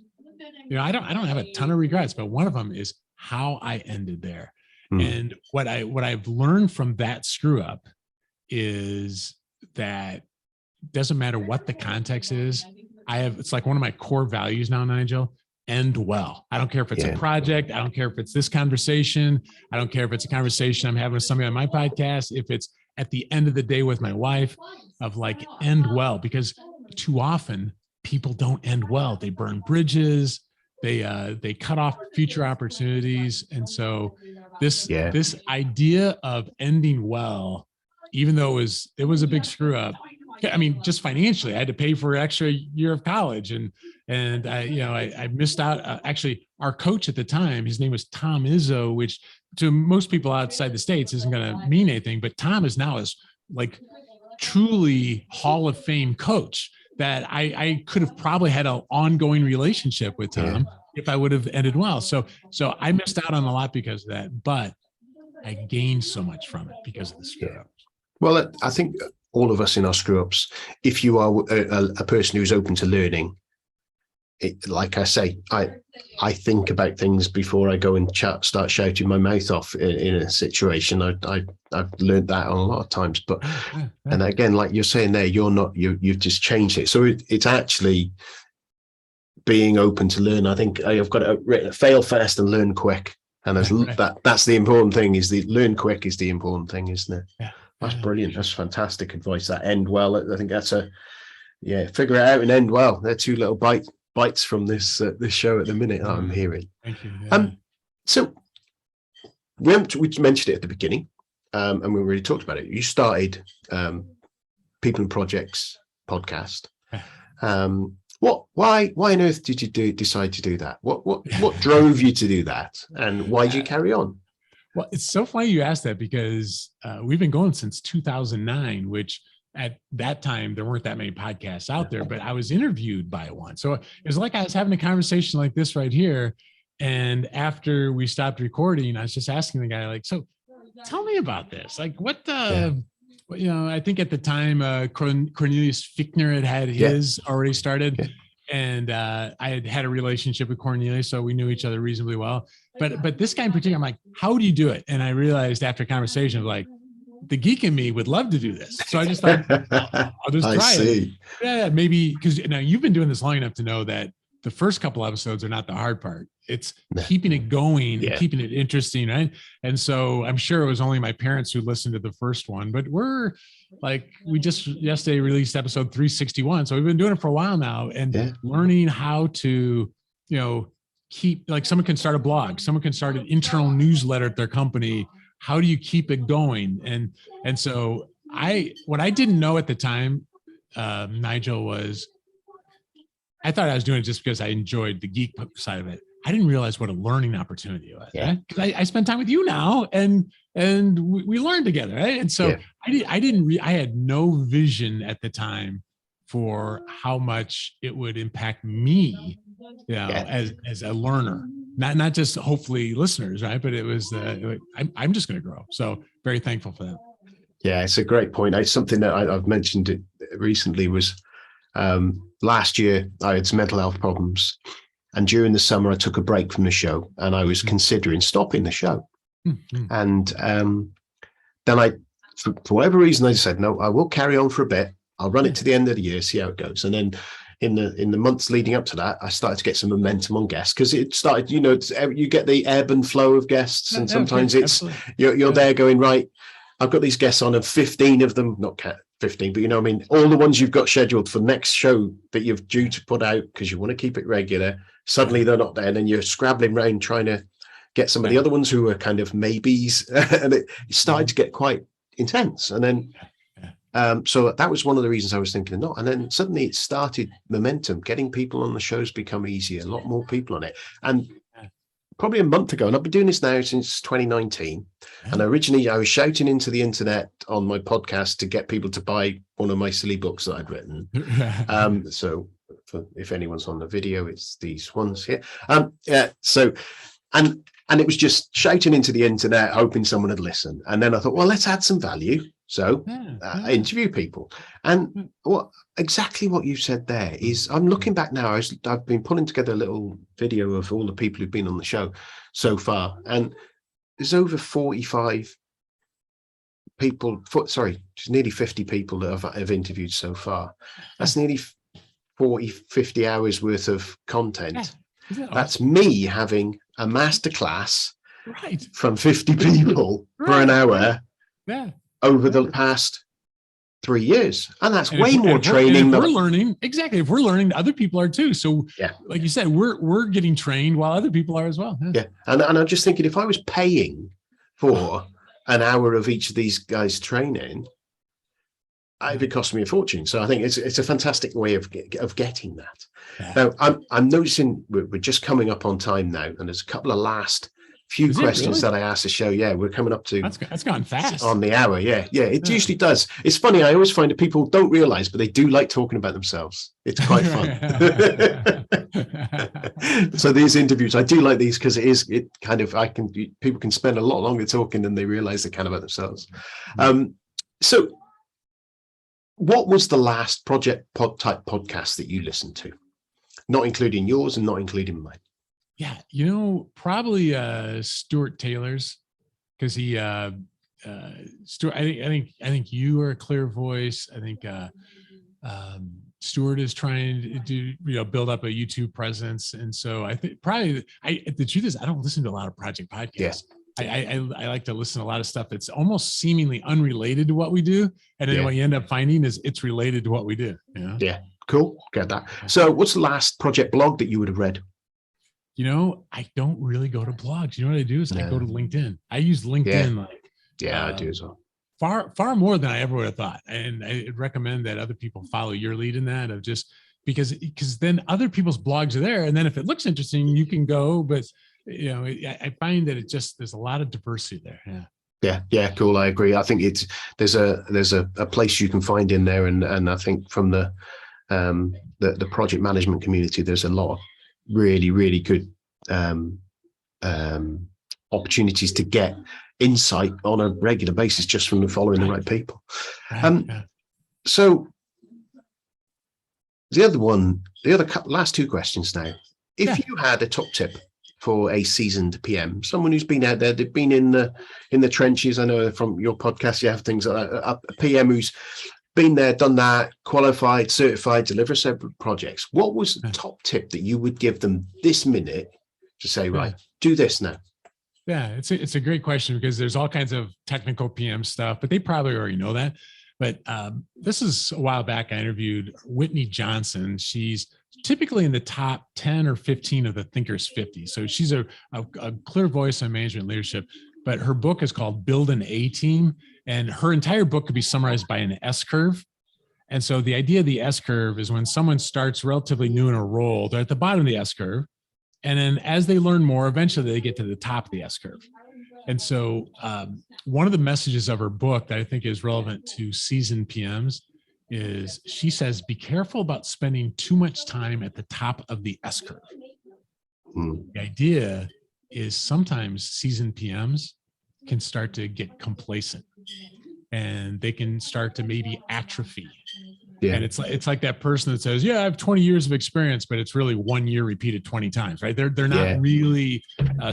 I don't have a ton of regrets, but one of them is how I ended there. And what I've learned from that screw up is that it doesn't matter what the context is. It's like one of my core values now, Nigel: end well. I don't care if it's a project. I don't care if it's this conversation. I don't care if it's a conversation I'm having with somebody on my podcast. If it's at the end of the day with my wife, of like, end well, because too often people don't end well. They burn bridges. They cut off future opportunities. And so this idea of ending well, even though it was a big screw up. I mean, just financially, I had to pay for an extra year of college, and I missed out. Actually, our coach at the time, his name was Tom Izzo, which to most people outside the States isn't going to mean anything, but Tom is now like truly Hall of Fame coach. that I could have probably had an ongoing relationship with Tom if I would have ended well. So I missed out on a lot because of that, but I gained so much from it because of the screw up. Well, I think all of us in our screw ups, if you are a person who's open to learning, like I say, I think about things before I go and start shouting my mouth off in a situation. I've learned that a lot of times, but and again, like you're saying there, you've just changed it. So it's actually being open to learn. I think I've got it written: fail fast and learn quick. And that's the important thing. Is the learn quick is the important thing, isn't it? Yeah. That's brilliant. That's fantastic advice. That end well. I think that's figure it out and end well. They're two little bites from this show at the minute that I'm hearing. Thank you. Yeah. So we mentioned it at the beginning, and we really talked about it. You started People and Projects podcast. Why on earth did you decide to do that? What drove you to do that, and why did you carry on? Well, it's so funny you asked that because we've been going since 2009, which at that time there weren't that many podcasts out there, but I was interviewed by one. So it was like I was having a conversation like this right here. And after we stopped recording, I was just asking the guy, like, so tell me about this. Like I think at the time Cornelius Fichtner had his already started. Yeah. And I had a relationship with Cornelius, so we knew each other reasonably well. But this guy in particular, I'm like, how do you do it? And I realized after a conversation, like, the geek in me would love to do this. So I just thought, I'll just try it. Yeah, maybe, because now you've been doing this long enough to know that the first couple episodes are not the hard part. It's keeping it going, keeping it interesting, right? And so I'm sure it was only my parents who listened to the first one, but we just yesterday released episode 361. So we've been doing it for a while now, and learning how to, keep, like, someone can start a blog, someone can start an internal newsletter at their company. How do you keep it going? And so what I didn't know at the time, Nigel, was I thought I was doing it just because I enjoyed the geek side of it. I didn't realize what a learning opportunity it was. Yeah. Right? Because I spend time with you now, and we learn together, right? And so I had no vision at the time for how much it would impact me, as a learner. Not just hopefully listeners, right? But it was I'm just going to grow. So very thankful for that. Yeah, it's a great point. It's something that I've mentioned it recently. Was last year I had some mental health problems, and during the summer I took a break from the show, and I was considering stopping the show. And then I, for whatever reason, I said, no, I will carry on for a bit. I'll run it to the end of the year, see how it goes. And then in the months leading up to that, I started to get some momentum on guests, because it started, you get the ebb and flow of guests, and sometimes it's you're there going, right, I've got these guests on, and 15 of them, not 15, but all the ones you've got scheduled for next show that you're due to put out because you want to keep it regular, suddenly they're not there, and then you're scrabbling around trying to get some of the other ones who are kind of maybes, and it started to get quite intense. And then so that was one of the reasons I was thinking not. And then suddenly it started momentum, getting people on the shows become easier, a lot more people on it. And probably a month ago, and I've been doing this now since 2019. And originally I was shouting into the internet on my podcast to get people to buy one of my silly books that I'd written. So if anyone's on the video, it's these ones here. And it was just shouting into the internet, hoping someone would listen. And then I thought, well, let's add some value. So interview people. And exactly what you said there is, I'm looking back now, I've been putting together a little video of all the people who've been on the show so far. And there's over 45 people, it's nearly 50 people that I've interviewed so far. That's nearly 50 hours worth of content. That's me having a masterclass from 50 people for an hour over the past 3 years. And that's way more training. If we're learning, if we're learning, other people are too. So like you said, we're getting trained while other people are as well. And I'm just thinking, if I was paying for an hour of each of these guys training, it would cost me a fortune. So I think it's a fantastic way of getting that. Now I'm noticing we're just coming up on time now, and there's a couple of last few Is it questions really? that I asked the show. Yeah, we're coming up to That's gone fast. on the hour. Yeah, it usually does. It's funny. I always find that people don't realize, but they do like talking about themselves. It's quite fun. So these interviews, I do like these because people can spend a lot longer talking than they realize they can about themselves. So what was the last type podcast that you listened to? Not including yours and not including mine. Yeah, probably Stuart Taylor's, because he Stuart, I think you are a clear voice. I think Stuart is trying to do, build up a YouTube presence. And so I think probably the truth is I don't listen to a lot of project podcasts. Yeah. I like to listen to a lot of stuff that's almost seemingly unrelated to what we do. And then what you end up finding is it's related to what we do. Yeah. Cool. Get that. So what's the last project blog that you would have read? I don't really go to blogs. You know what I do is I go to LinkedIn. I use LinkedIn I do as well. Far more than I ever would have thought. And I'd recommend that other people follow your lead in that, of just because then other people's blogs are there. And then if it looks interesting, you can go, but I find that there's a lot of diversity there. Yeah, cool. I agree. I think there's a place you can find in there. And I think from the project management community, there's a lot of really, really good opportunities to get insight on a regular basis just from following the right people. So the last two questions now. If you had a top tip for a seasoned PM, someone who's been out there, they've been in the trenches. I know from your podcast you have things like a PM who's been there, done that, qualified, certified, deliver several projects. What was the top tip that you would give them this minute to say, right, do this now? Yeah, it's a great question, because there's all kinds of technical PM stuff, but they probably already know that. But this is a while back. I interviewed Whitney Johnson. She's typically in the top 10 or 15 of the Thinkers 50. So she's a clear voice on management leadership. But her book is called Build an A Team. And her entire book could be summarized by an S curve. And so the idea of the S curve is when someone starts relatively new in a role, they're at the bottom of the S curve. And then as they learn more, eventually they get to the top of the S curve. And so one of the messages of her book that I think is relevant to seasoned PMs is she says, be careful about spending too much time at the top of the S curve. The idea is sometimes seasoned PMs can start to get complacent and they can start to maybe atrophy. Yeah. And it's like that person that says, I have 20 years of experience, but it's really 1 year repeated 20 times, right? They're not really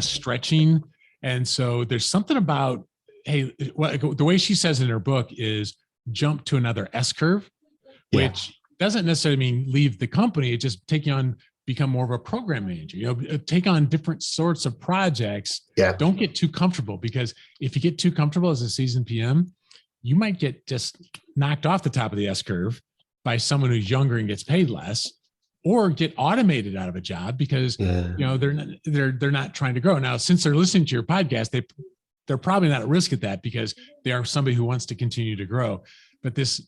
stretching. And so there's something about, the way she says in her book is jump to another S curve, which doesn't necessarily mean leave the company. It just become more of a program manager, take on different sorts of projects. Don't get too comfortable, because if you get too comfortable as a seasoned PM, you might get just knocked off the top of the S curve by someone who's younger and gets paid less, or get automated out of a job because they're not trying to grow. Now, since they're listening to your podcast, they're probably not at risk at that because they are somebody who wants to continue to grow. But this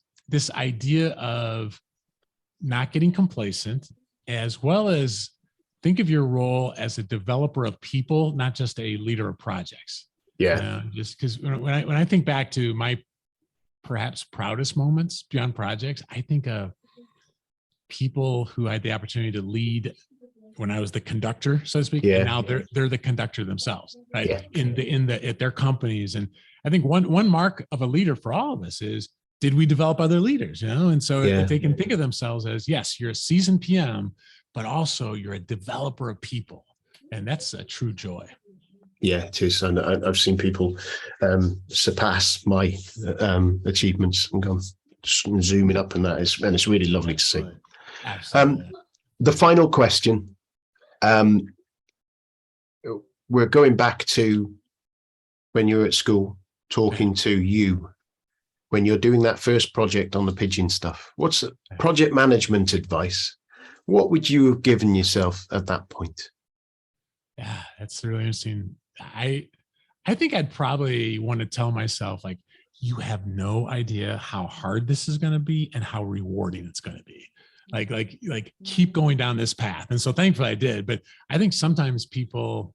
idea of not getting complacent, as well as think of your role as a developer of people, not just a leader of projects. Just because when I think back to my perhaps proudest moments beyond projects, I think of people who I had the opportunity to lead when I was the conductor, so to speak. And now they're the conductor themselves, right? At their companies. And I think one mark of a leader for all of us is, did we develop other leaders? And so if they can think of themselves as, yes, you're a seasoned PM, but also you're a developer of people. And that's a true joy. Yeah, it is. And I've seen people surpass my achievements and gone zooming up, and it's really lovely to see. Absolutely. The final question, we're going back to when you were at school, talking to you, when you're doing that first project on the pigeon stuff. What's project management advice? What would you have given yourself at that point? Yeah, that's really interesting. I think I'd probably want to tell myself, like, you have no idea how hard this is going to be and how rewarding it's going to be. Like keep going down this path. And so thankfully I did. But I think sometimes people,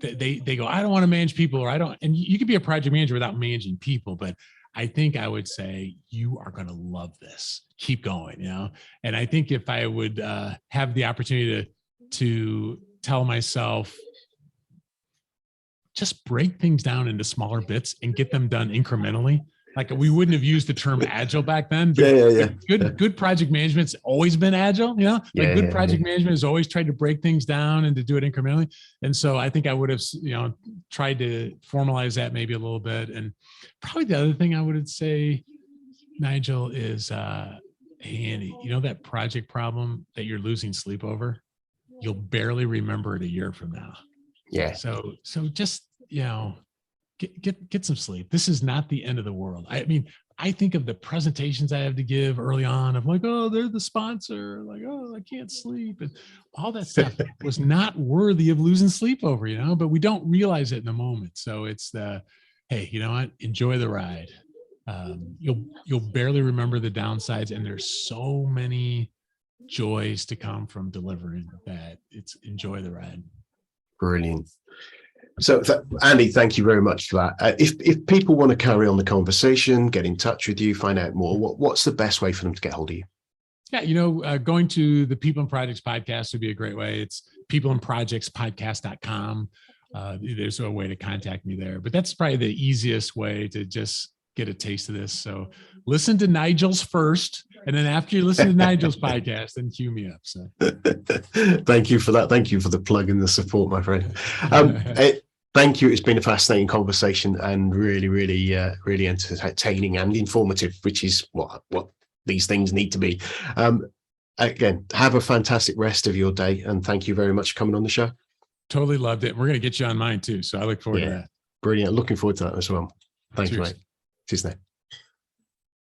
they go, I don't want to manage people, or I don't, and you could be a project manager without managing people, but I think I would say you are going to love this. Keep going, you know? And I think if I would have the opportunity to tell myself, just break things down into smaller bits and get them done incrementally. Like, we wouldn't have used the term agile back then, but good project management's always been agile, you know, like good project management has always tried to break things down and to do it incrementally. And so I think I would have, you know, tried to formalize that maybe a little bit. And probably the other thing I would say, Nigel, is, hey, Andy, you know, that project problem that you're losing sleep over, you'll barely remember it a year from now. Yeah. So just, you know, get some sleep. This is not the end of the world. I mean, I think of the presentations I have to give early on of like, oh, they're the sponsor, like, oh, I can't sleep. And all that stuff was not worthy of losing sleep over, you know, but we don't realize it in the moment. So it's hey, you know what? Enjoy the ride. You'll barely remember the downsides, and there's so many joys to come from delivering that. It's enjoy the ride. Brilliant. So, Andy, thank you very much for that. If people want to carry on the conversation, get in touch with you, find out more, what's the best way for them to get hold of you? Yeah, you know, going to the People and Projects podcast would be a great way. It's peopleandprojectspodcast.com. There's a way to contact me there, but that's probably the easiest way to just get a taste of this. So listen to Nigel's first, and then after you listen to Nigel's podcast, then cue me up. So thank you for that. Thank you for the plug and the support, my friend. Thank you. It's been a fascinating conversation and really, really, really entertaining and informative, which is what these things need to be. Again, have a fantastic rest of your day, and thank you very much for coming on the show. Totally loved it. We're going to get you on mine too, so I look forward to that. Brilliant. Looking forward to that as well. Thanks, mate. Cheers now.